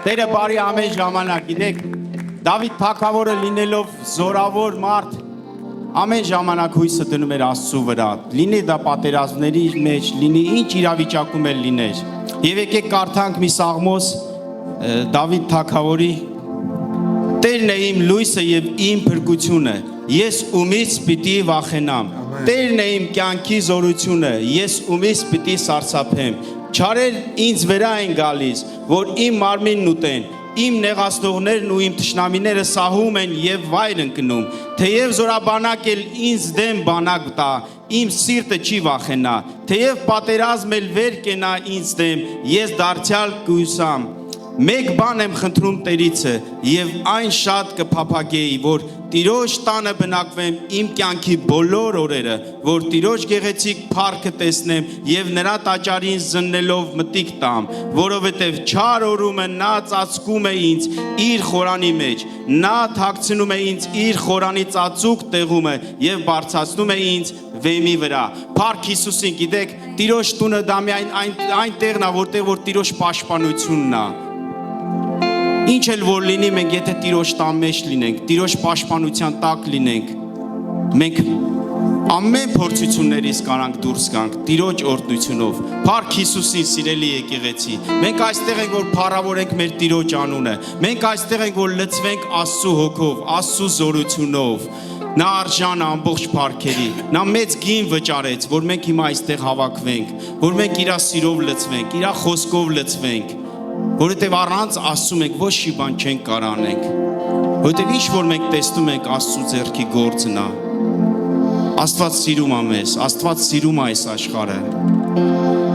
Տերը բարի ամեն ժամանակ, գիտեք, Դավիթ թագավորը լինելով զորավոր մարդ, ամեն ժամանակ հույսը դնում էր Աստծու վրա, լինի դա պատերազմների մեջ, լինի ինչ իրավիճակում էլ լիներ։ Եվ եկեք կարդանք մի Սաղմոս Դավիթ թագավորի. Տերն է իմ լույսը եւ իմ փրկությունը, ես ումից պիտի վախենամ։ Տերն է իմ կյանքի զորությունը, ես ումից պիտի սարսափեմ։ Չարեր ինձ վրա են գալիս, որ իմ մարմինն ուտեն, իմ նեղացնողներն ու իմ թշնամիները սահում են եւ վայր ընկնում, թեև զորաբանակ էլ ինձ դեմ բանակ տա, իմ սիրտը չի վախենա, թեև պատերազմ էլ վեր կենա ինձ դեմ, ես դարձյալ կհուսամ։ Մեկ բան եմ խնդրում Տերիցը եւ այն շատ կփափագեի, որ Տիրոջ տանը բնակվեմ իմ կյանքի բոլոր օրերը, որ Տիրոջ գեղեցիկ փառքը տեսնեմ եւ նրա տաճարին զննելով մտիկ տամ, որովհետեւ չար օրումը նա ծածկում է ինձ իր խորանի մեջ, նա թաքցնում է ինձ իր խորանի ծածուկ տեղումը եւ բարձրացնում է ինձ վեմի վրա։ Փառք Հիսուսին, գիտեք, Տիրոջ տունը դա միայն այն տեղն է, որտեղ որ Տիրոջ պաշտպանությունն է։ Ինչ էլ որ լինի, մենք եթե Տիրոջ տան մեջ լինենք, Տիրոջ պաշտպանության տակ լինենք, մենք ամեն փորձություններից կարանք դուրս գանք Տիրոջ օրհնությունով։ Փառք Հիսուսին, սիրելի եկեղեցի։ Մենք այստեղ ենք, որ փառավորենք մեր Տիրոջ անունը։ Մենք այստեղ ենք, որ լցվենք Աստծո հոգով, Աստծո զորությունով։ Նա արժան է ամբողջ փառքերի։ Նա մեծ գին վճարեց, որ մենք հիմա այստեղ հավաքվենք, որ մենք իր սիրով լցվենք, իր խոսքով լցվենք։ Որովհետև առանց Աստծու մենք ոչ մի բան չենք կարող անենք։ Որովհետև ինչ որ մենք տեսնում ենք Աստծու ձեռքի գործն է։ Աստված սիրում է մեզ, Աստված սիրում է այս աշխարհը։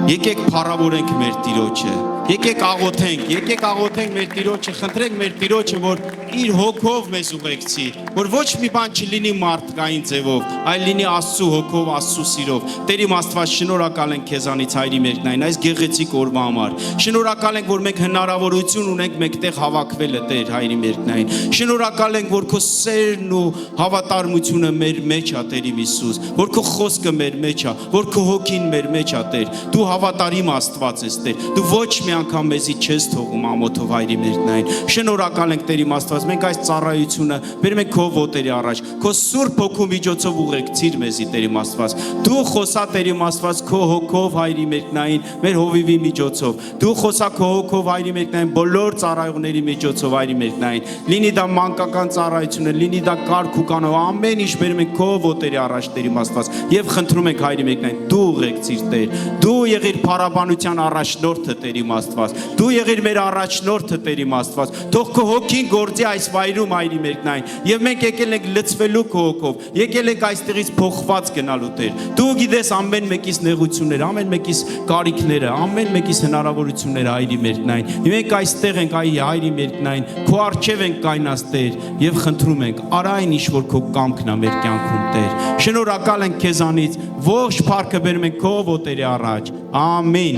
Եկեք փառավորենք մեր Տիրոջը։ Եկեք աղոթենք մեր Տիրոջը, խնդրենք մեր Տիրոջը, որ իր հոգով մեզ ուղեկցի, որ ոչ մի բան չլինի մարդկային ձևով, այլ լինի Աստծու հոգով, Աստծու սիրով։ Տեր իմ Աստված, շնորհակալ ենք քեզանից Հայրի մերկնային այս գեղեցիկ օրվա համար։ Շնորհակալ ենք, որ մենք հնարավորություն ունենք մեկտեղ հավաքվելը, Տեր Հայրի մերկնային։ Շնորհակալ ենք, որ քո սերն ու հավատարմությունը մեր մեջ է, Տեր իմ Հիսուս, որ քո խոսքը մեր մեջ է, որ քո հոգին մեր մեջ է, Տեր։ Դու հավատարիմ Աստված ես, Տեր։ Դու ոչ մի անգամ մեզի չես թողում ամոթով Հայրի մերկնային։ Շնորհակալ ենք Տեր իմ Աստված, մենք այս ծառայությունը բերում ենք քո ոտերի առաջ, քո Սուրբ Հոգու միջոցով ուղեկցիր մեզի Տեր իմ Աստված։ Դու խոսա Տեր իմ Աստված քո հոգով Հայրի մերկնային, մեր հովիվի միջոցով։ Դու խոսա քո հոգով Հայրի մերկնային, բոլոր ծառայողների միջոցով Հայրի մերկնային։ Լինի դա մանկական ծառայությունը, լինի դա կարգ ու կանոն, ամեն ինչ բերում ենք քո ոտերի առաջ Տեր իմ Աստված եւ խնդրում ենք Հայրի մերկնային, դու ուղեկցիր Տեր։ Դու եղիր փառաբանության առաջնորդը Տեր իմ Աստված։ Դու եղիր մեր առաջնորդը Տեր իմ Աստված։ Թող քո հոգին գործի այս վայրում Հայրի մերկնային։ Եվ մենք եկել ենք լցվելու քո հոգով։ Եկել ենք այստեղից փոխված գնալու Տեր։ Դու գիտես ամեն մեկիս նեղությունները, ամեն մեկիս կարիքները, ամեն մեկիս հնարավորությունները Հայրի մերկնային։ Մենք այստեղ ենք Հայրի մերկնային, քո առջև ենք կայնած Տեր եւ խնդրում ենք արա այն ինչ որ քո կամքն է մեր կյանքում Տեր։ Շնորհակալ ենք քեզանից, ողջ փառքը բերում ենք քո ոտերի առաջ։ Ամեն։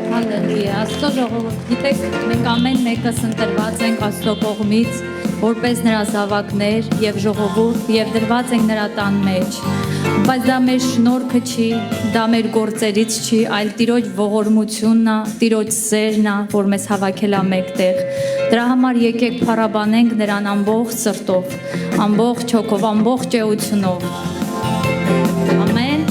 Հալելույա, Աստծո ժողովուրդ, գիտեք, մենք ամեն մեկս ընտրված ենք Աստծո կողմից, որպես նրա զավակներ եւ ժողովուրդ եւ դրված ենք նրա տան մեջ։ Բայց դա մեր շնորհքը չի, դա մեր գործերից չի, այլ Տիրոջ ողորմությունն է, Տիրոջ սերն է, որ մեզ հավաքել է մեկտեղ։ Դրա համար եկեք փառաբանենք նրան ամբողջ սրտով, ամբողջ հոգով, ամբողջ էությունով։ Ամեն։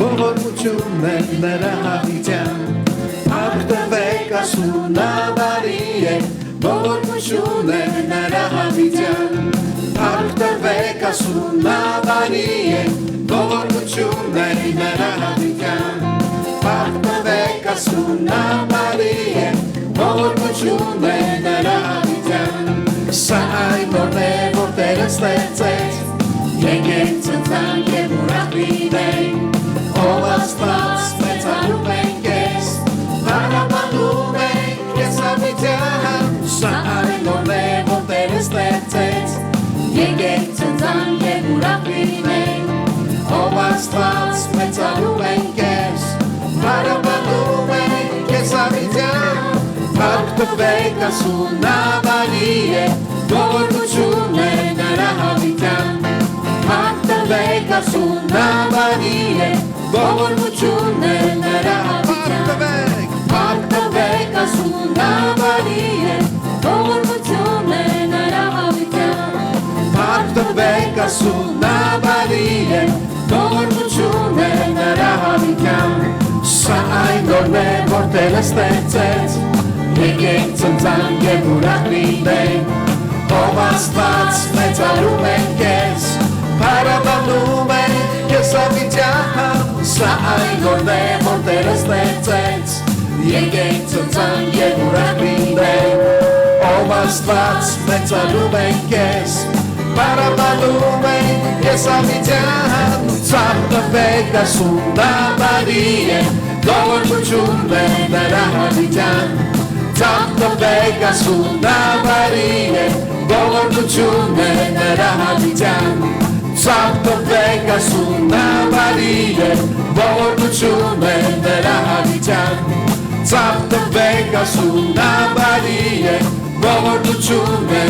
Ողորմությունն նրա հավիտյան, Փառք տվեք ասունավարի է, ողորմությունն նրա հավիտյան, Փառք տվեք ասունավարի է, ողորմությունն նրա հավիտյան, Փառք տվեք ասունավարի է, ողորմությունն նրա հավիտյան, Սա այն օրն է, որ Տերը ստեղծեց, եկեք ցնցանք և ուրախ լինենք, Ով Աստված մեծարում ենք ես, փառաբանում ենք քեզ հավիտյան, Սա այն օրն է, որ Տերը ստեղծեց, եկեք ցնցանք և ուրախ լինենք, Ով Աստված մեծարում ենք ես, փառաբանում ենք քեզ հավիտյան, Փառք տվեք ասունավարի է, ողորմությունն նրա հավիտյան, ողորմությունն է նրա հավիտյան Պարտվեք ասում նա բարի է ողորմությունն է նրա հավիտյան Պարտվեք ասում նա բարի է ողորմությունն է նրա հավիտյան Սա այն օրն է որ Տերը ստեղծեց Եկեք ծնծանք և ուրախ լինենք Ով Աստված մեծարում ենք քեզ Փառաբանում ենք քեզ հավիտյան Սա այն օրն է որ Տերը ստեղծեց Եկեք ծնծանք և ուրախ լինենք Ով Աստված մեծարում ենք քեզ Փառաբանում ենք քեզ հավիտյան Ծաղրվեք ասում նա բարի է Ողորմությունն է նրա հավիտյան Ծաղրվեք ասում նա բարի է Ողորմությունն է նրա հավիտյան Ծաղրվեք ասում նա բարի է Ողորմությունն է նրա հավիտյան Ծաղրվեք ասում նա բարի է Ողորմությունն է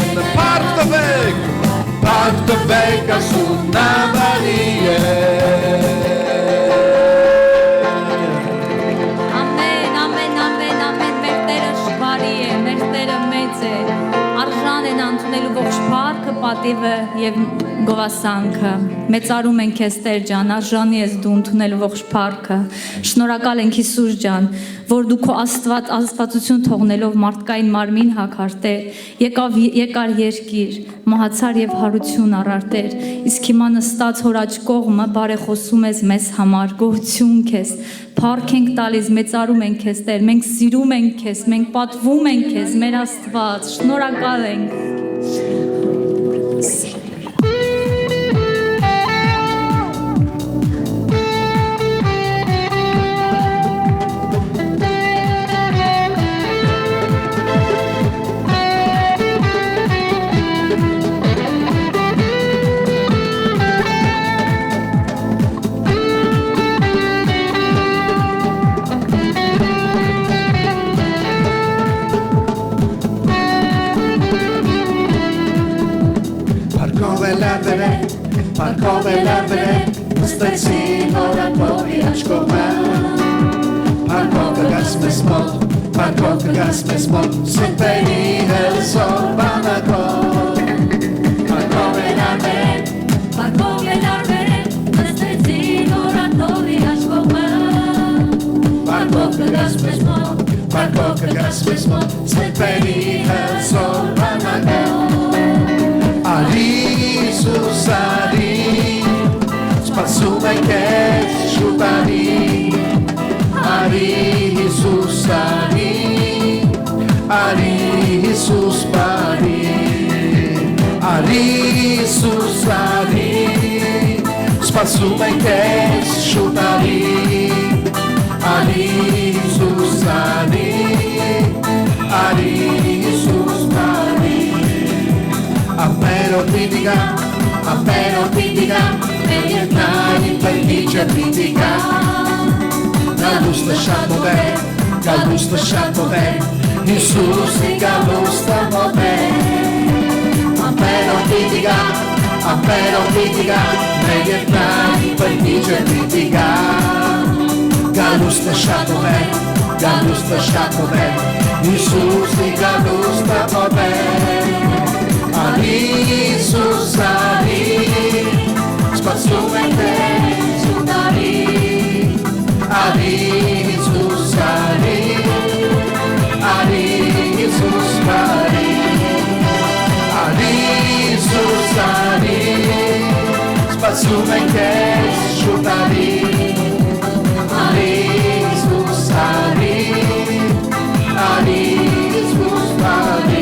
Փառք տվեք ասում նա բարի է Ամեն, ամեն, ամեն, ամեն, մեր Տերը բարի է, մեր Տերը մեծ է, արժան են ընդունելու ողջ փառքը, պատիվը եւ գովասանքը։ Մեծարում ենք քեզ Տեր ջան, արժանի ես դու ընդունելու ողջ փառքը։ Շնորհակալ ենք Հիսուս ջան, որ դու քո աստվածություն թողնելով մարդկային մարմին հագարտեր, եկար երկիր, մահացար եւ հարություն առար Տեր, իսկ հիմա նստած հոր աջ կողմը բարեխոսում ես մեզ համար, գոհություն քեզ, փառք ենք տալիս, մեծարում ենք քեզ Տեր, մենք սիրում ենք քեզ, մենք պատվում ենք քեզ, մեր Աստված, շնորհակալ ենք։ Parkov elevere, nստեցին օրակողի աչքովը Parkov կգաս մեզ մոտ, Parkov կգաս մեզ մոտ Սրտերի հելսոր բանակով Parkov elevere, նստեցին օրակողի աչքովը Parkov կգաս մեզ մոտ, Parkov կգաս մեզ մոտ Սրտերի հելսոր բանակով Արի Հիսուս արի Սպասում ենք ես շուտ արի Արի Հիսուս արի Արի Հիսուս բարի Արի Հիսուս արի Սպասում ենք ես շուտ արի Արի Հիսուս արի Արի Հիսուս բարի Ամերո պիտիգա, մեր երկնային պերիջը պիտիգա Գալուստը շատ մոտ է, Հիսուսի գալուստը մոտ է Ամերո պիտիգա, մեր երկնային պերիջը պիտիգա Գալուստը շատ մոտ է, Հիսուսի գալուստը մոտ է Արի Հիսուս արի, սպասում ենք ես շուտ արի Արի Հիսուս արի, Արի Հիսուս բարի Արի Հիսուս արի, սպասում ենք ես շուտ արի Արի Հիսուս արի, Արի Հիսուս բարի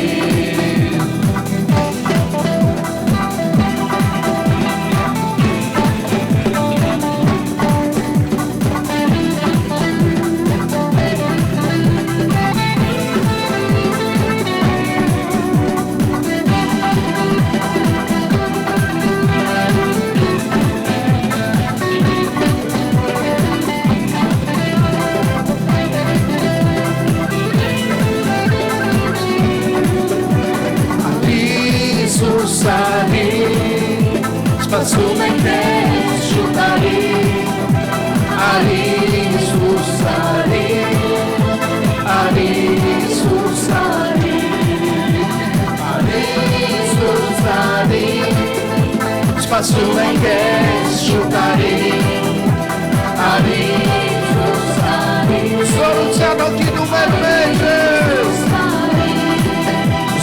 Սպասում ենք ես շուտ արի Արի Հիսուս արի Արի Հիսուս արի Արի Հիսուս արի Սպասում ենք ես շուտ արի Արի Հիսուս արի Զորության հոգին ու մեր մեջ ես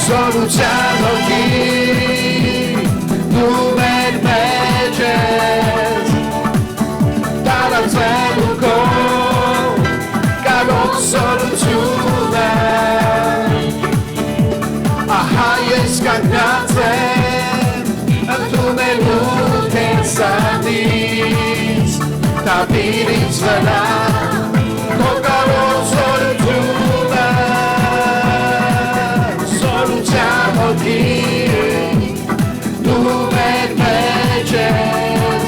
Զորության հոգին ու մեր մեջ ես Տարածելու քո կարող զորություն է Ահա ես կանգնած եմ ընդունելու քեզանից Տավիրից վրա քո կարող զորություն է Զորության հոգին դու մեր մեջ ես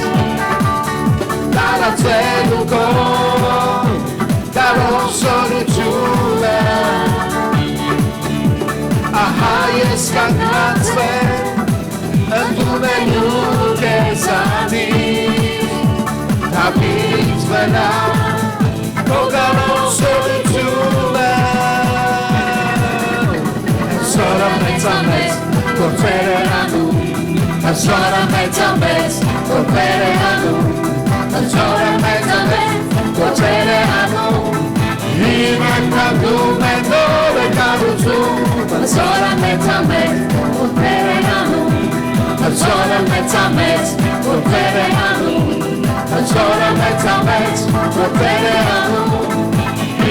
Տարածելու քո կարող զորություն է Ահա ես կանգնած եմ ընդունելու քեզանից Տավիրից վրա քո կարող զորություն է Զորը մեծամեծ գործեր է անում Զորը մեծամեծ գործեր է անում Զորը մեծամեծ գործեր է անում Իմ ակնագում է նոր է կառուցում Զորը մեծամեծ գործեր է անում Զորը մեծամեծ գործեր է անում Զորը մեծամեծ գործեր է անում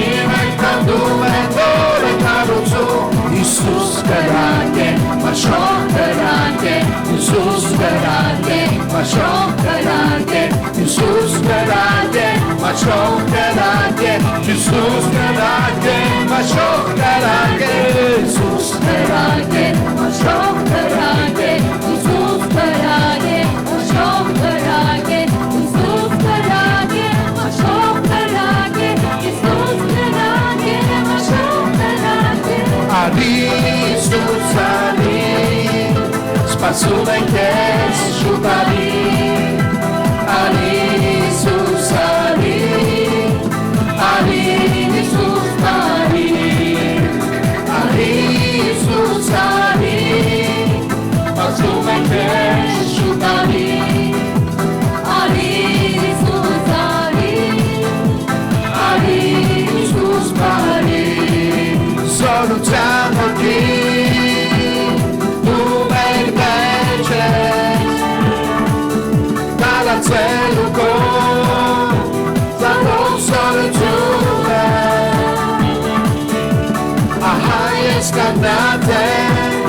Իմ ակնագում է նոր է կառուցում Հիսուս կրակ է, մաշող կրակ է Հիսուս կրակ է, մաշող կրակ է Հիսուս կրակ է, մաշող կրակ է Հիսուս կրակ է, մաշող կրակ է Հիսուս կրակ է, մաշող կրակ է Հիսուս կրակ է, մաշող կրակ է Հիսուս կրակ է, մաշող կրակ է Հիսուս կրակ է, մաշող կրակ է Արի Հիսուս արի Սպասում ենք ես շուտ արի Արի Հիսուս արի Արի Հիսուս արի Արի Հիսուս արի Սպասում ենք ես շուտ արի Արի Հիսուս արի Արի Հիսուս արի Զորության հոգին դու մեր մեջ ես Տարածելու քո կարող զորություն է Ահա ես կանգնած եմ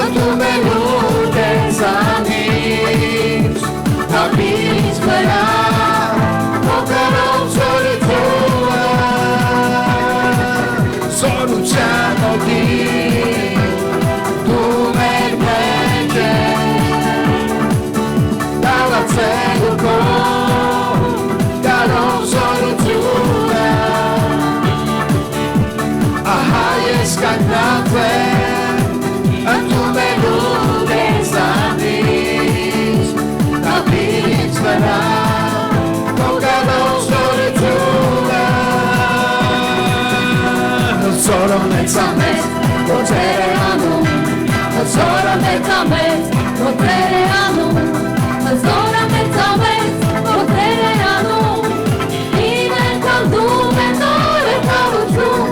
ընդունելու քեզանից Տավիրից վրա քո կարող զորություն է Զորության հոգին դու մեր մեջ ես Տարածելու քո կարող զորություն է Ահա ես կանգնած եմ ընդունելու քեզանից Տավիրից վրա քո կարող զորություն է Զորը մեծամեծ գործեր է անում Զորը մեծամեծ գործեր է անում Զորը մեծամեծ գործեր է անում Իմ ակնագում է նոր է կառուցում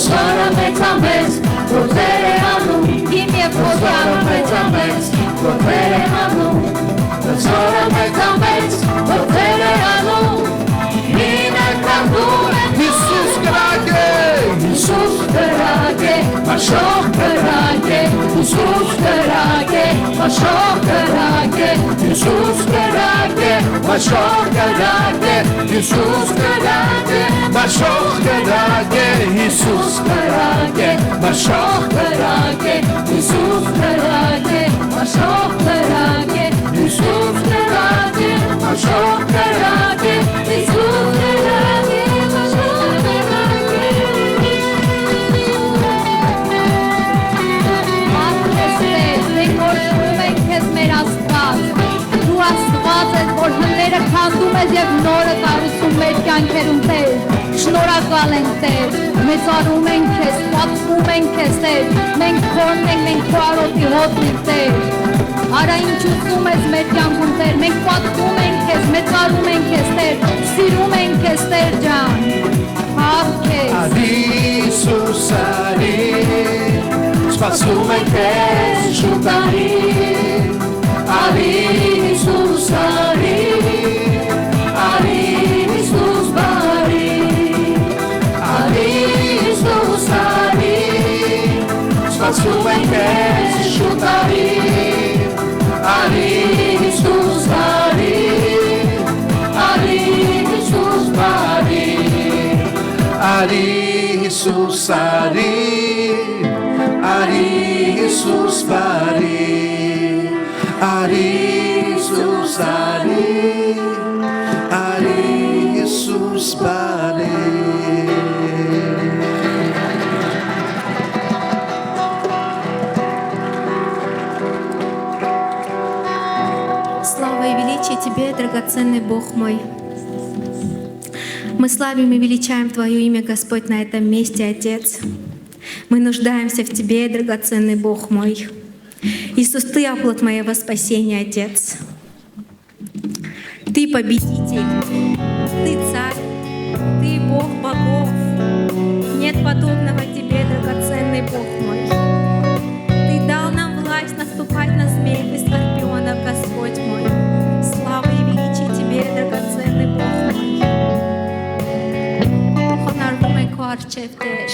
Զորը մեծամեծ գործեր է անում Իմ և Զորը մեծամեծ գործեր է անում Զորը մեծամեծ գործեր է անում Իմ ակնագում է Հիսուս կրակ է Հիսուս կրակ է Մաշող կրակ է Հիսուս կրակ է Մաշող կրակ է Հիսուս կրակ է Մաշող կրակ է Հիսուս կրակ է Մաշող կրակ է Հիսուս կրակ է Մաշող կրակ է Հիսուս կրակ է Մաշող կրակ է Հիսուս կրակ է Մաշող կրակ է Հիսուս կրակ է Որ հնդել սերը քանդում ես եւ նորը կառուցում մեր կյանքերում Տեր։ Շնորհակալ ենք Տեր, մեծարում ենք քեզ, պատվում ենք քեզ Տեր, մենք քոնն ենք, մենք քո արոտի հոտն ենք Տեր։ Արա ինչ ուզում ես մեր կյանքում Տեր, մենք պատվում ենք քեզ, մեծարում ենք քեզ Տեր, սիրում ենք քեզ Տեր ջան։ Հավ քեզ։ Արի Հիսուս արի, սպասում ենք քեզ շուտ արի, արի Հիսուս արի, արի Հիսուս բարի, արի Հիսուս արի, սպասում ենք քեզ շուտ արի, արի Հիսուս արի, արի Հիսուս բարի, արի Հիսուս արի, արի Հիսուս բարի, արի Հիսուս արի, արի Հիսուս բարի. Слава и величие Тебе, драгоценный Бог мой. Мы славим и величаем Твое имя, Господь, на этом месте, Отец. Мы нуждаемся в Тебе, драгоценный Бог мой. Иисус, Ты оплот моего спасения, Отец. Ты победитель, Ты царь, Ты Бог богов. Нет подобного Тебе, драгоценный Бог мой. Ты дал нам власть наступать на змеев и скорпионов, Господь мой. Слава и величие Тебе, драгоценный Бог мой. Խոնարհվում ենք քո առջև Տեր.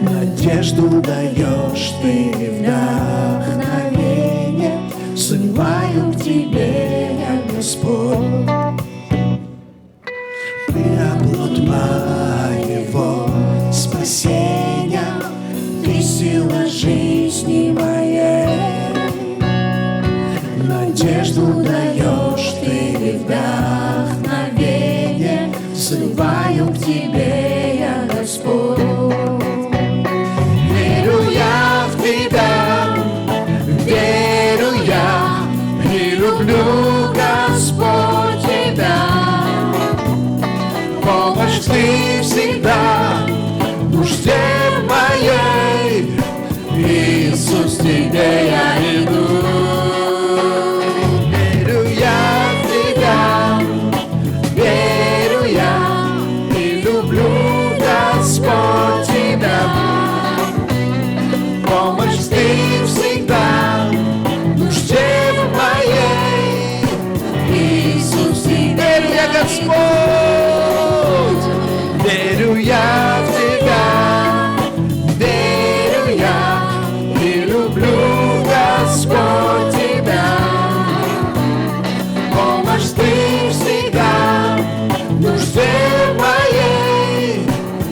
Надежду даешь ты вдохновение, взываю к тебе, я Господь. Ты оплот моего спасения. Господь. Верю я в Тебя, верю я и люблю, Господь, Тебя. Помощь Ты всегда в нужде моей, Иисус, Тебе я иду. Верю я в Тебя, верю я и люблю, Господь, Тебя. Помощь Ты всегда в нужде моей, Иисус, Тебе я, Господь. Верю я в Тебя, верю я и люблю, Господь, Тебя. Помощь Ты всегда в нужде моей,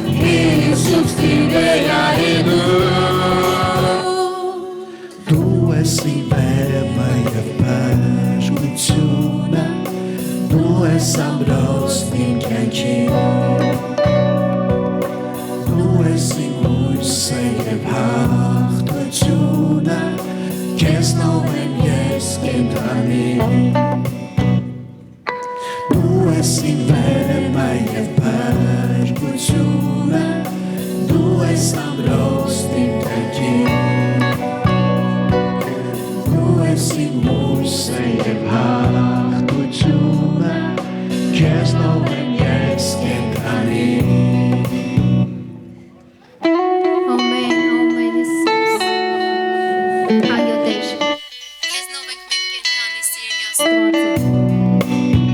Иисус, Тебе я иду. Tu esi vēlēja paškucuna, Tu esam rostim kēņķi. Tu esi mūsēja paškucuna, Kes novem jeskentani. Tu esi vēlēja paškucuna, Tu esam rostim kēņķi. Si mūsēja paškucuna, Kes novem jeskentani. Ամեն, ամեն Հիսուս։ Այո Տեր։ Քեզնով ենք մենք կենթանի սիրելի Աստված։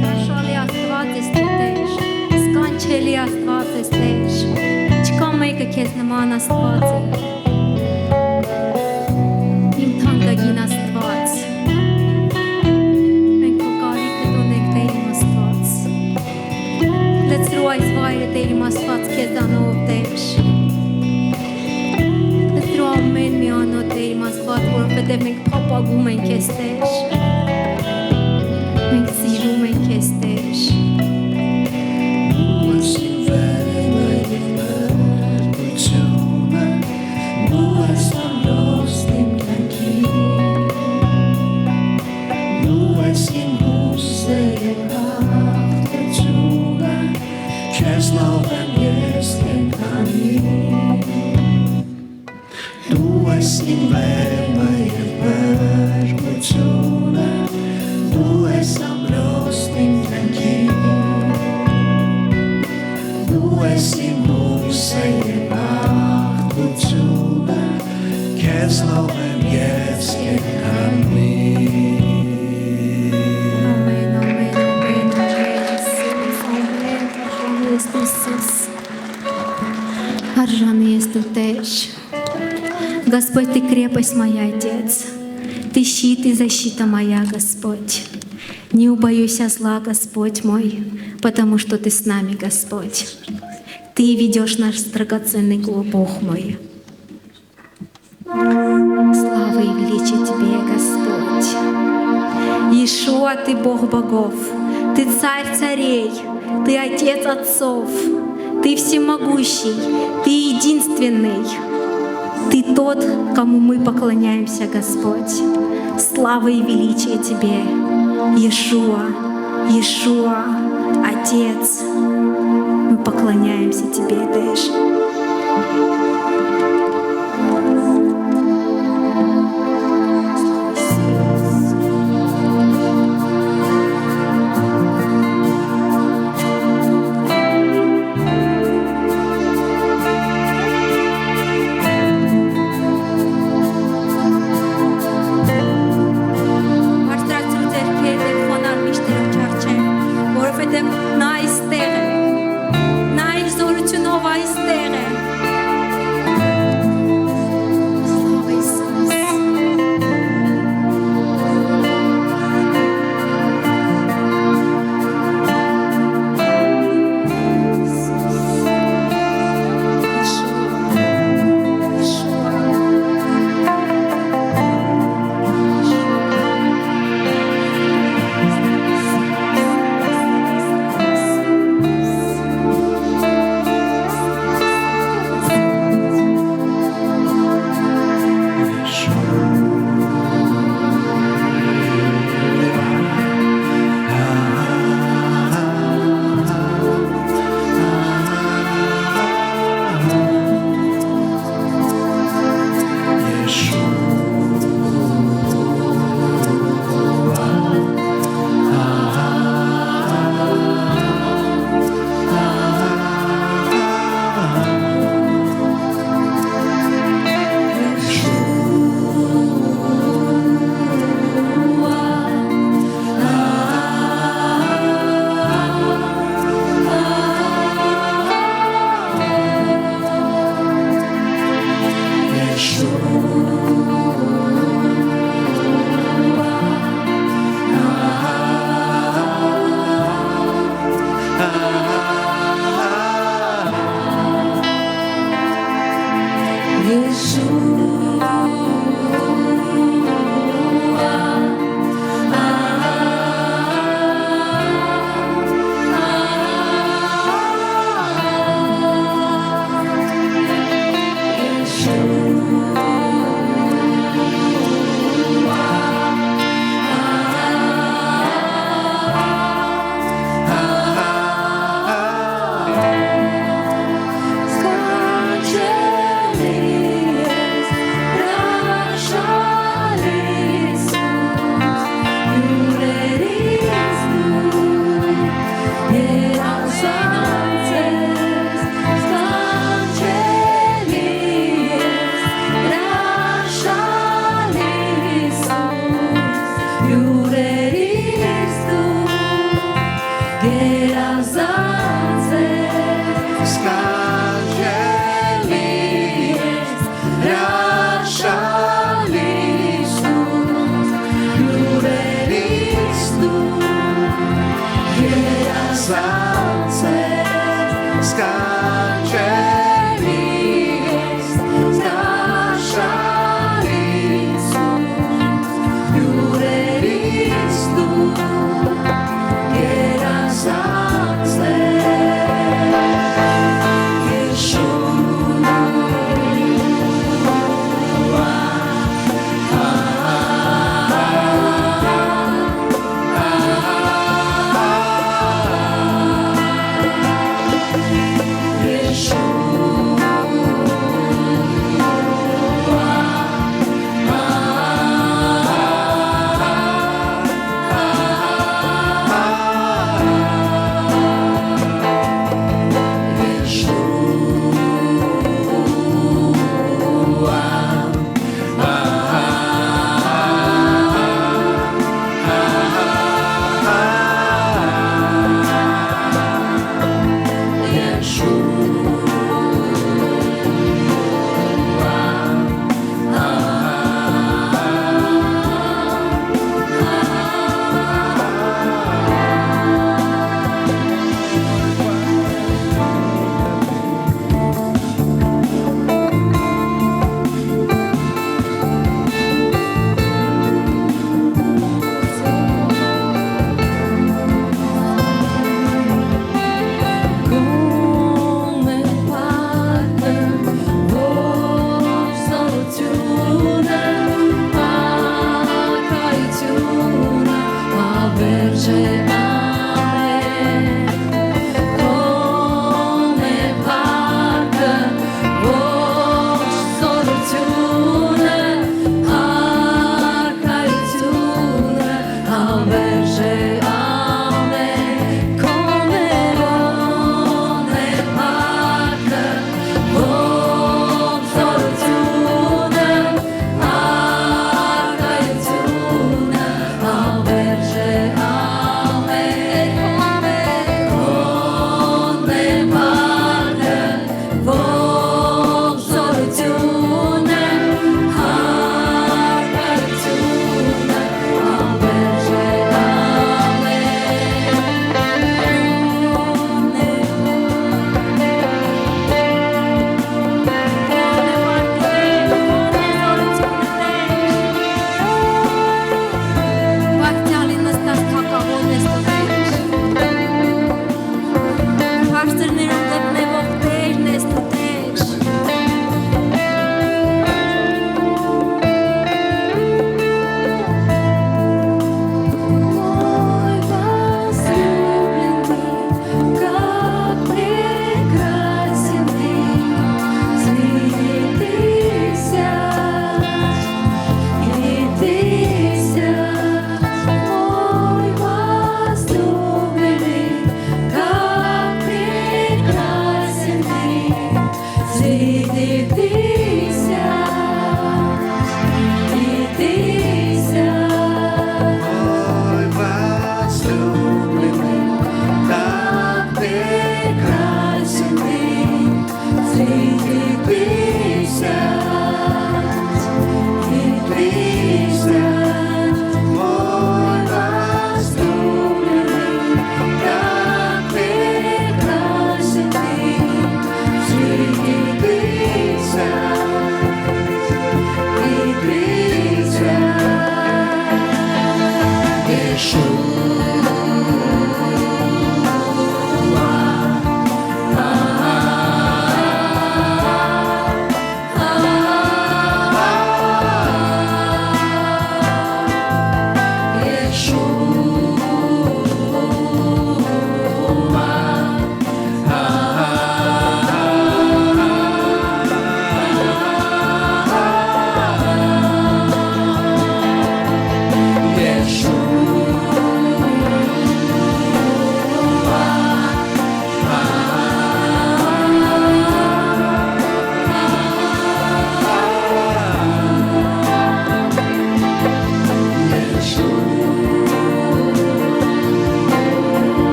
Հրաշալի Աստված ես Դու Տեր։ Սքանչելի Աստված ես Տեր։ Չկա մեկը քեզ նման Աստված է։ Իմ թանկագին Աստված։ Մենք քո կարիքը տոնենք Տեր իմ Աստված։ Լցրու այս վայրը Տեր իմ Աստված քեզանով Տեր։ Լցրու ամեն մի անոթ Տեր իմ Աստված, որովհետև մենք փափագում ենք քեզ Տեր։ Մենք սիրում ենք քեզ Տեր։ Kes novem jeskentani. Tu esi vēlēja paškucuna, Tu esam rostim kēņķi. Tu esi mūsēja paškucuna, Kes novem jeskentani. Ամեն, ամեն, ամեն, Հիսուս, ամեն, արժանի ես Դու Հիսուս, արժանի ես Դու Տեր, Господь, Ты крепость моя, Отец, Ты щит и защита моя, Господь, не убоюсь я зла, Господь мой, потому что Ты с нами, Господь, Ты ведешь наш драгоценный клуб, Бог мой. Слава и величие Тебе, Господь. Иешуа, Ты Бог богов, Ты Царь царей, Ты Отец отцов, Ты всемогущий, Ты единственный, Ты тот, кому мы поклоняемся, Господь. Слава и величие Тебе, Иешуа, Иешуа, Отец, мы поклоняемся Тебе, Теш. Նա այստեղ է, նա իր զորությունով այստեղ Սիրտի